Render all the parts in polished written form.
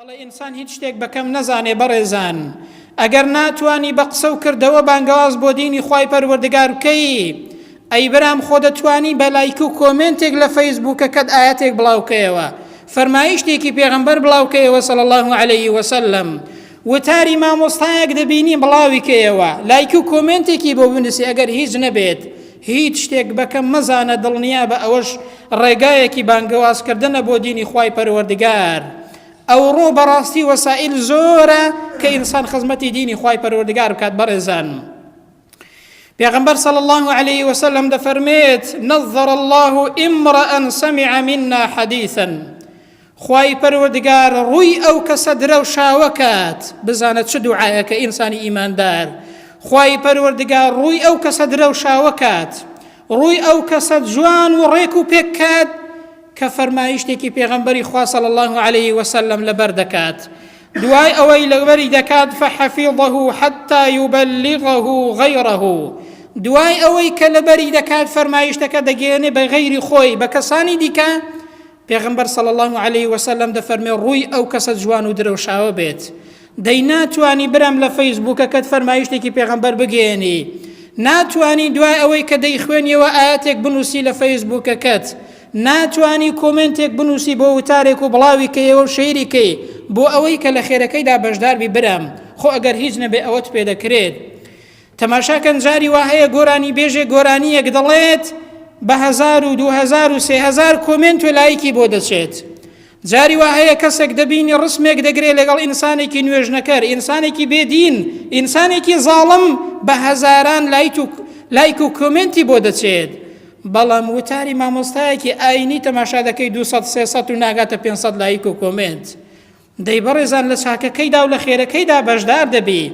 بەڵێ ئینسان هیچ شتێک بەکەم نەزانێ بەڕێزان ئەگەر ناتوانی بە قسە و کردەوە بانگەواز بۆ دینی خوای پەروەردگار بکەی ئەی برام خۆ دەتوانی بەلایک و کۆمێنتێک لە فەیسبووکەکەت ئاەتێک بڵاوکەیەوە فەرمایشتێکی پێغەمبەر بڵاوکەیەوە صلی الله عليه وسلم وتاری مامۆستایەک دەبینی بڵاویکەیەوە لایک و کۆمێنتێکی بۆ بنووسی ئەگەر هیچ نەبێت هیچ شتێک بەکەم مەزانە دڵنیا بە ئەوەش ڕێگایەکی بانگەوازکردنە بۆ دینی خوای پەروەردگار ئەو ڕۆ بەڕاستی وەسائل زۆرە کە ئینسان خزمەتی دینی خوای پەروەردگار بکات بەڕێزان پێغەمبەر صلی الله عليه وسلم دەفەرمێت نظر الله امرأ سمع منا حديثا خوای پەروەردگار ڕووی ئەو کەسە درە و شاوەکات بزانێت چ دوعایەکە ئینسانی ئیماندار خوای پەروەردگار ڕووی ئەو کەسە درە و شاوەکات ڕووی ئەو کەسە جوان و ڕێک و پێک کات کە فەرمایشتێکی پێغەمبەری خوا صلی الله عليه وسلم لەبەر دەکات دوای ئەوەی لەبەری دەکات فحفظه حتى يبلغه غيره دوای ئەوەی کە لەبەری دەکات فەرمایشتەکە دەگەێنێ بە غەیری خۆی بە کەسانی دیکە پێغەمبەر صلی الله عليه وسلم دەفەرمێ ڕووی ئەو کەسە جوان و درەوشاوە بێت دەی ناتوانی برام لە فەیسبووکەکەت فەرمایشتێکی پێغەمبەر بگەێنی ناتوانی دوای ئەوەی کە دەیخوێنیەوە ئاەتێک بنووسی لە فەیسبووکەکەت ناتوانی کۆمنتێک بنووسی بۆ وتارێک و بڵاوی کەیەوە و شەیری کەی بۆ ئەوەی کە لە خێرەکەیدا بەشداربی برام خۆ ئەگەر هیچ نەبێ ئەوەت پێ دەکرێت تەماشاکەن جاری وا هەیە گۆرانی بێژێ گۆرانیەک دەڵێت بە 1000 و 2000 و 3000 کۆمنت و لایکی بۆ دەچێت جاری وا هەیە کەسێک دەبینی ڕسمێک دەگرێت لەگەڵ ئینسانێکی نوێژنەکەر ئینسانێکی بێدین ئینسانێکی زاڵم بە هەزاران لایک و کۆمنتی بۆ دەچێت بەڵام وتاری مامۆستایەکی ئاینی تەماشا دەکەی 200-300 و ناگاتە 500 لایک و کۆمنت دەی بەڕێزان لە چاکەکەیدا و لە خێرەکەیدا بەشدار دەبی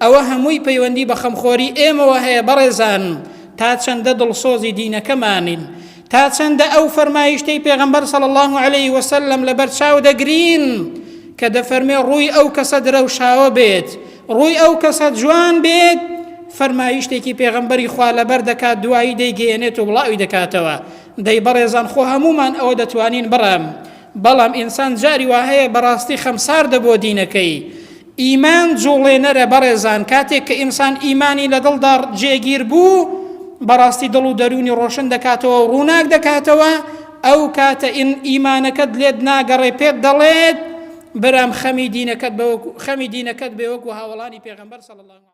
ئەوە هەمووی پەیوەندی بە خەمخۆری ئێمەوە هەیە بەڕێزان تا چەندە دڵسۆزی دینەکەمانین تا چەندە ئەو فەرمایشتەی پێغەمبەر صلی الله عليه وسلم لەبەر چاو دەگرین کە دەفەرمێ ڕووی ئەو کەسە درەوشاوە بێت ڕووی ئەو کەسە جوان بێت فەرمایشتێکی پێغەمبەری خوا لەبەر دەکات دوایی دەیگەێنێت و بڵاوی دەکاتەوە دەی بەڕێزان خۆ هەمومان ئەوە دەتوانین بڕام بەڵام ئینسان جاری وا هەیە بەڕاستی خەمسار دەبۆ دینەکەی ئیمان جوڵێنەرە بەڕێزان کاتێک کە ئینسان ئیمانی لە دڵدا جێگیر بوو بەڕاستی دڵ و دەرونی ڕۆشن دەکاتەوە و ڕووناک دەکاتەوە ئەو کاتە ئیمانەکەت لێت ناگەڕێ پێت دەڵێت برام خەمی دینەکەت بێ وەکو هاوڵانی پێغەمبەر صلی الله